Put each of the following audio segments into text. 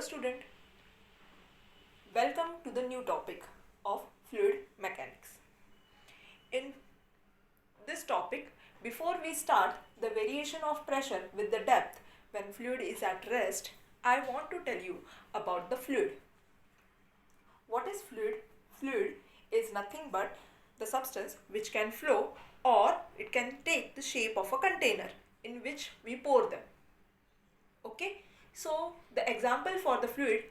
student, welcome to the new topic of fluid mechanics. In this topic, before we start the variation of pressure with the depth when fluid is at rest, I want to tell you about the fluid. What is fluid? Fluid is nothing but the substance which can flow or it can take the shape of a container in which we pour them. Okay, so the example for the fluid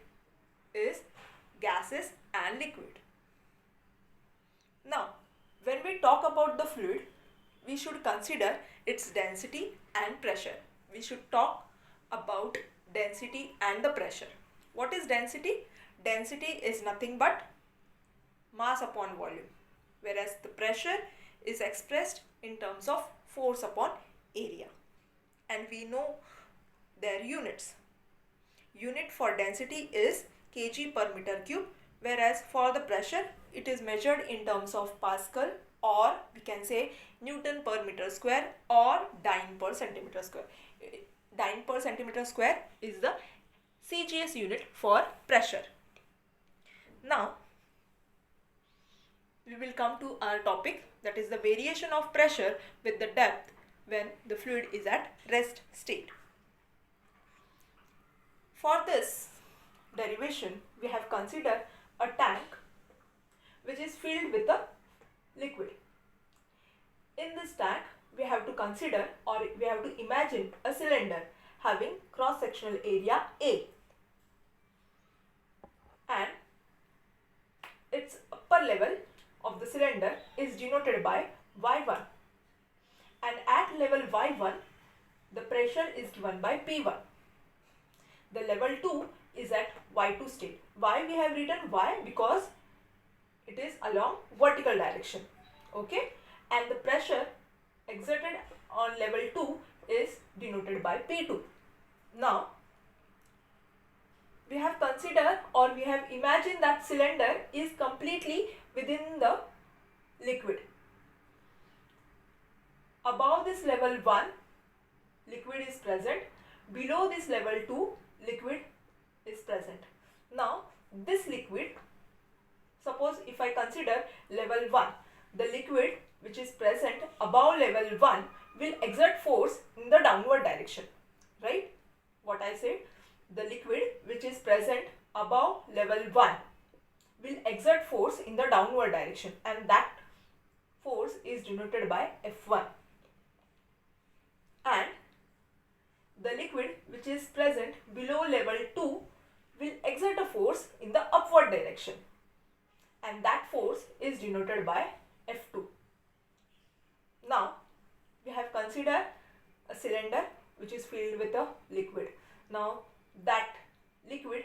is gases and liquid. Now, when we talk about the fluid, we should consider its density and pressure. We should talk about density and the pressure. What is density? Density is nothing but mass upon volume, whereas the pressure is expressed in terms of force upon area. And we know their units. Unit for density is kg per meter cube, whereas for the pressure it is measured in terms of Pascal, or we can say Newton per meter square or dyne per centimeter square. Dyne per centimeter square is the CGS unit for pressure. Now we will come to our topic, that is the variation of pressure with the depth when the fluid is at rest state. For this derivation, we have considered a tank which is filled with a liquid. In this tank, we have to consider, or we have to imagine, a cylinder having cross-sectional area A, and its upper level of the cylinder is denoted by Y1, and at level Y1 the pressure is given by P1. The level 2 is at Y2 state. Why we have written Y? Because it is along vertical direction. Okay, and the pressure exerted on level 2 is denoted by P2. Now we have considered, or we have imagined, that cylinder is completely within the liquid. Above this level 1, liquid is present. Below this level 2, liquid is present. Now this liquid, suppose if I consider level 1, the liquid which is present above level 1 will exert force in the downward direction, right? What I said, the liquid which is present above level 1 will exert force in the downward direction, and that force is denoted by F1. And the liquid which is present below level 2 will exert a force in the upward direction, and that force is denoted by F2. Now we have considered a cylinder which is filled with a liquid. Now that liquid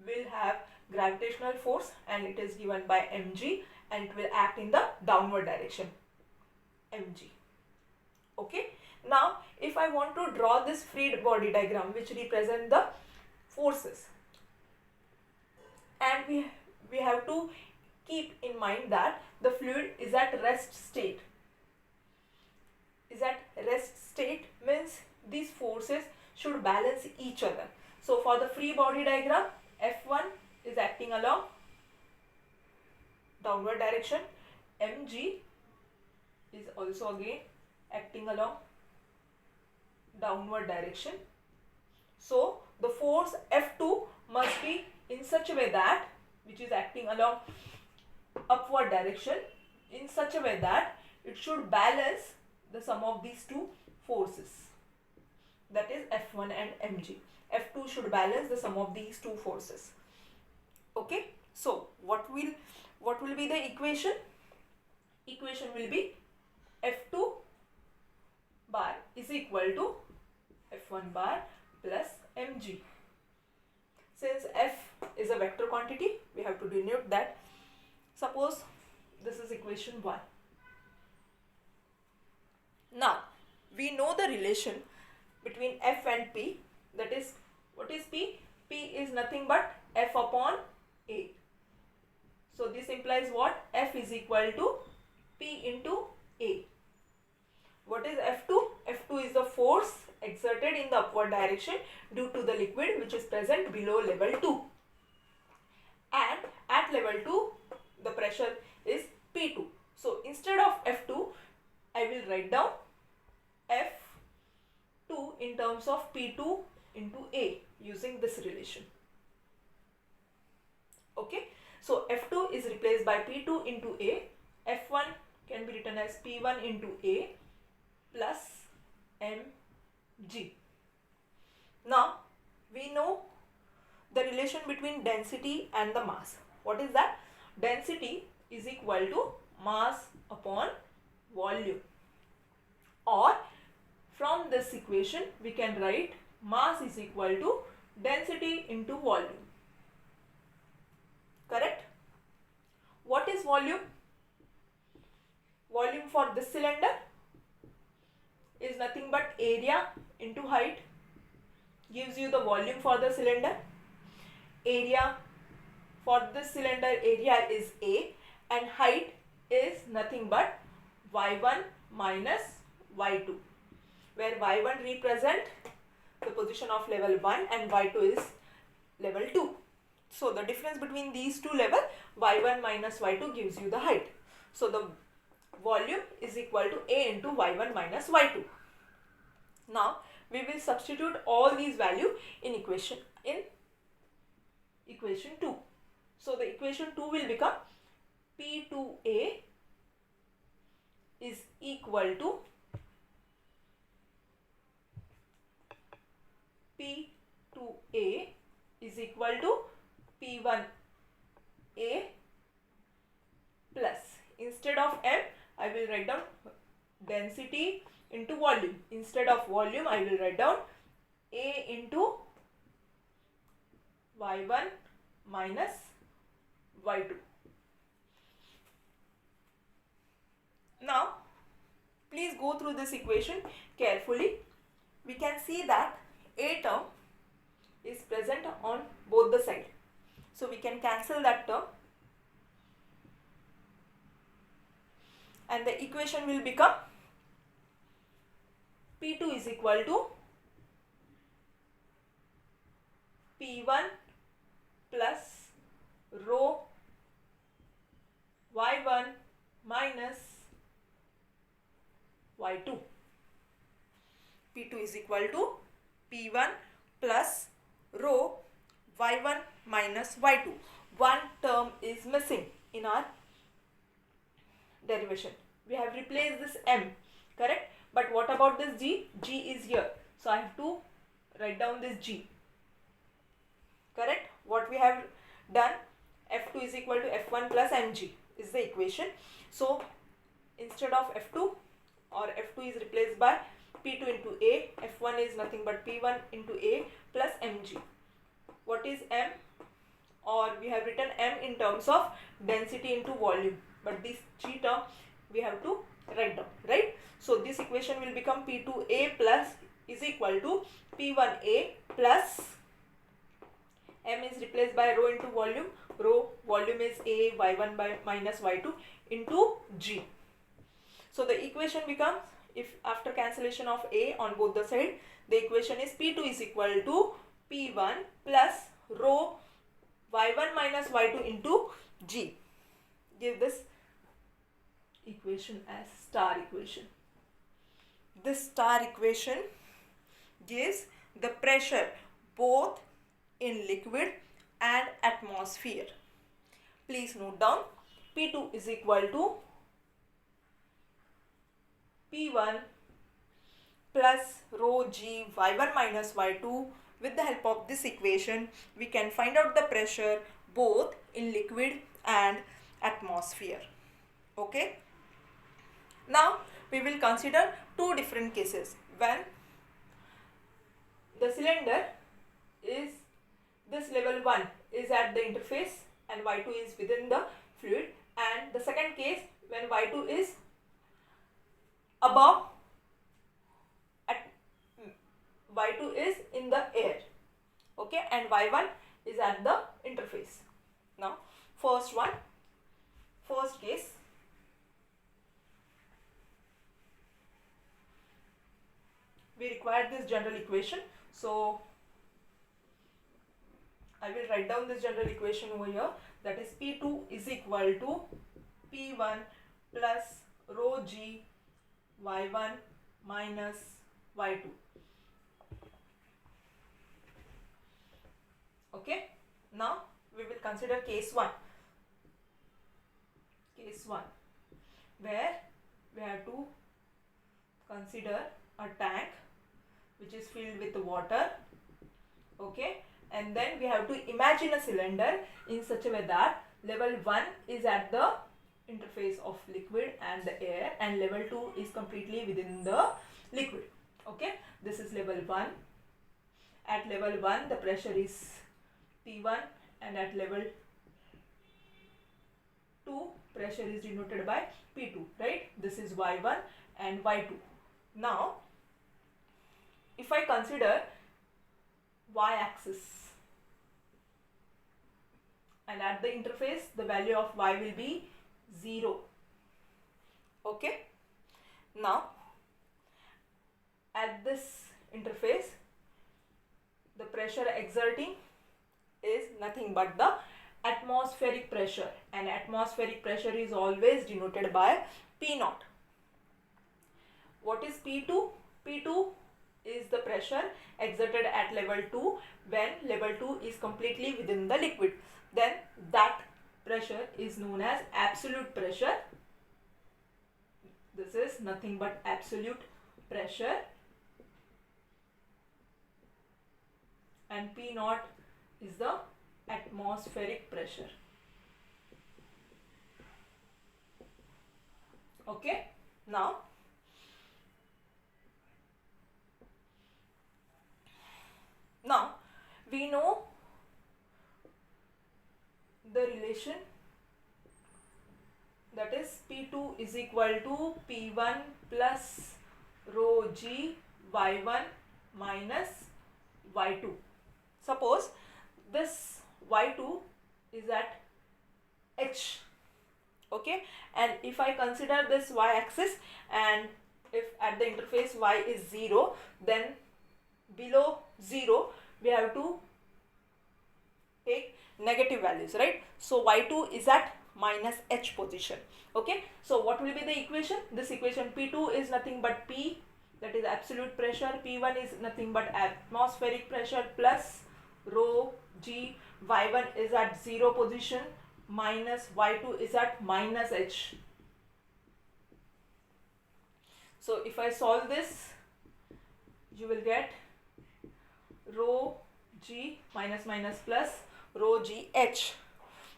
will have gravitational force, and it is given by mg, and it will act in the downward direction, mg. Okay, now if I want to draw this free body diagram which represent the forces, and we have to keep in mind that the fluid is at rest state. Is at rest state means these forces should balance each other. So for the free body diagram, F1 is acting along downward direction, mg is also again acting along downward direction. So the force F2 must be in such a way that, which is acting along upward direction, in such a way that it should balance the sum of these two forces, that is F1 and mg. F2 should balance the sum of these two forces. Okay, so what will be the equation? Equation will be F2 bar is equal to F1 bar plus mg. Since F is a vector quantity, we have to denote that. Suppose this is equation 1. Now we know the relation between F and P, that is, what is P? P is nothing but F upon A. So this implies what? F is equal to P into A. What is F2? F2 is the force exerted in the upward direction due to the liquid which is present below level 2. And at level 2, the pressure is P2. So instead of F2, I will write down F2 in terms of P2 into A using this relation. Okay, so F2 is replaced by P2 into A. F1 can be written as P1 into A plus mg. Now we know the relation between density and the mass. What is that? Density is equal to mass upon volume, or from this equation we can write mass is equal to density into volume. Correct? What is volume? Volume for this cylinder is nothing but area into height, gives you the volume for the cylinder. Area for this cylinder area is A, and height is nothing but y1 minus y2, where y1 represent the position of level 1 and y2 is level 2. So the difference between these two levels, y1 minus y2, gives you the height. So the volume is equal to A into y1 minus y2. Now we will substitute all these values in equation 2. So the equation 2 will become P2A is equal to P2A is equal to P1A plus, instead of M I will write down density into volume. Instead of volume I will write down A into y1 minus y2. Now please go through this equation carefully. We can see that A term is present on both the sides. So we can cancel that term and the equation will become P2 is equal to P1 plus rho y1 minus y2. P2 is equal to P1 plus rho y1 minus y2. One term is missing in our derivation. We have replaced this m, correct? But what about this g? G is here. So I have to write down this g. Correct? What we have done, F2 is equal to F1 plus mg is the equation. So instead of F2 or F2 is replaced by P2 into A, F1 is nothing but P1 into A plus mg. What is m? Or we have written m in terms of density into volume, but this g term we have to write down, right? So this equation will become P2A plus is equal to P1A plus m is replaced by rho into volume. Rho volume is A, y1 by minus y2 into g. So the equation becomes, if after cancellation of A on both the side, the equation is P2 is equal to P1 plus rho y1 minus y2 into g. Give this equation as star equation. This star equation gives the pressure both in liquid and atmosphere. Please note down, P2 is equal to P1 plus rho g y1 minus y2. With the help of this equation, we can find out the pressure both in liquid and atmosphere. Okay. Now we will consider two different cases. When the cylinder is this level 1 is at the interface and y2 is within the fluid, and the second case when y2 is above, at y2 is in the air, okay, and y1 is at the interface. Now first case, we require this general equation. So I will write down this general equation over here, that is P2 is equal to P1 plus rho g y1 minus y2. Okay, now we will consider case 1. Case 1, where we have to consider a tank which is filled with water. Okay, and then we have to imagine a cylinder in such a way that level 1 is at the interface of liquid and the air, and level 2 is completely within the liquid. Okay, this is level 1. At level 1 the pressure is P1, and at level 2 pressure is denoted by P2, right? This is Y1 and Y2. Now if I consider y-axis, and at the interface the value of y will be 0. Okay, now at this interface the pressure exerting is nothing but the atmospheric pressure, and atmospheric pressure is always denoted by P naught. What is P2? P2 is the pressure exerted at level 2 when level 2 is completely within the liquid. Then that pressure is known as absolute pressure. This is nothing but absolute pressure, and P naught is the atmospheric pressure. Okay, now we know the relation, that is P2 is equal to P1 plus rho g y1 minus y2. Suppose this y2 is at h. Okay, and if I consider this y-axis, and if at the interface y is 0, then below 0 we have to take negative values, right? So y2 is at minus h position. Okay, so what will be the equation? This equation, P2 is nothing but P, that is absolute pressure, P1 is nothing but atmospheric pressure, plus rho g, y1 is at 0 position, minus y2 is at minus h. So if I solve this, you will get rho g minus minus plus rho g h,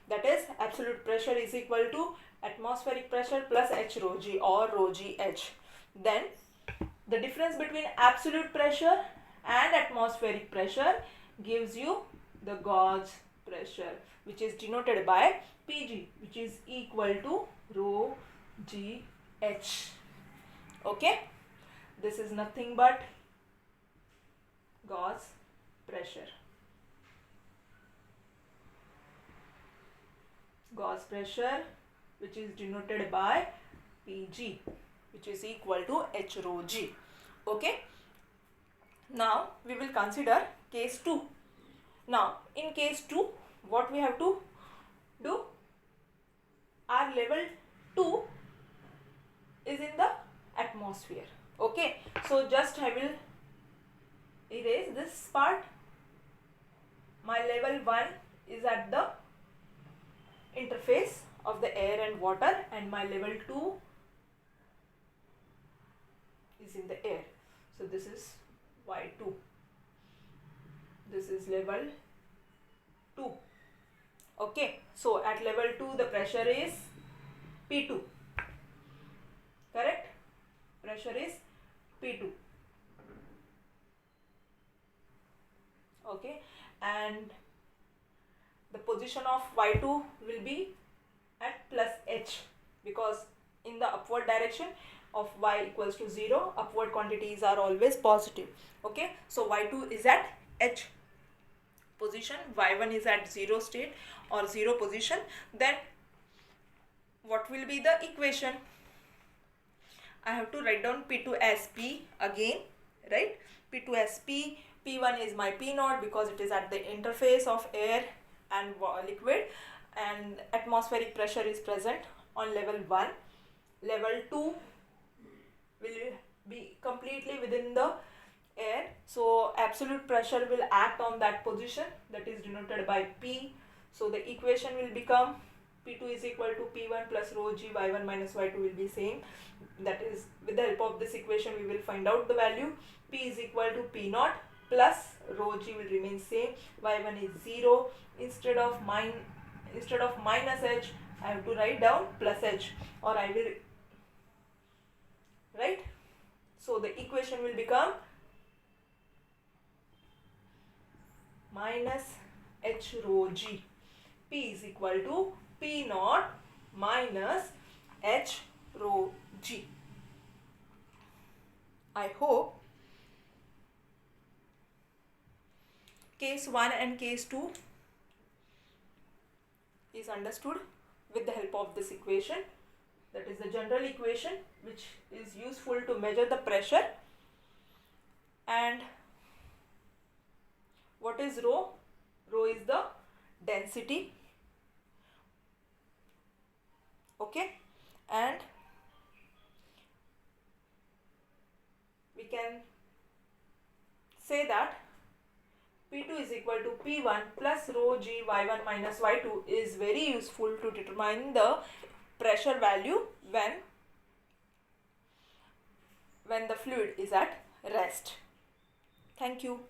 that is absolute pressure is equal to atmospheric pressure plus h rho g or rho g h. Then the difference between absolute pressure and atmospheric pressure gives you the gauge pressure, which is denoted by Pg, which is equal to rho g h. Okay, this is nothing but gauge pressure. Gauge pressure, which is denoted by Pg, which is equal to h rho g. Okay, now we will consider case 2. Now in case 2, what we have to do? Our level 2 is in the atmosphere. Okay, so just I will erase this part. My level 1 is at the interface of the air and water, and my level 2 is in the air. So this is y2. This is level 2. Okay, so at level 2 the pressure is P2. Correct? Pressure is P2. Okay, and the position of y2 will be at plus h, because in the upward direction of y equals to 0, upward quantities are always positive. Okay, so y2 is at h position, y1 is at 0 state or 0 position. Then what will be the equation? I have to write down P2 as P again, right? P2 as P, P1 is my P naught because it is at the interface of air and liquid, and atmospheric pressure is present on level 1. Level 2 will be completely within the air, so absolute pressure will act on that position, that is denoted by P. So the equation will become P2 is equal to P1 plus rho g, y1 minus y2 will be same. That is, with the help of this equation we will find out the value. P is equal to P naught plus rho g will remain same, y1 is 0. Instead of minus h, I have to write down plus h, or I will write. So the equation will become minus h rho g. P is equal to P naught minus h rho g. I hope case 1 and case 2 is understood with the help of this equation. That is the general equation which is useful to measure the pressure. And what is rho? Rho is the density. Okay, and we can say that P2 is equal to P1 plus rho g, y1 minus y2 is very useful to determine the pressure value when the fluid is at rest. Thank you.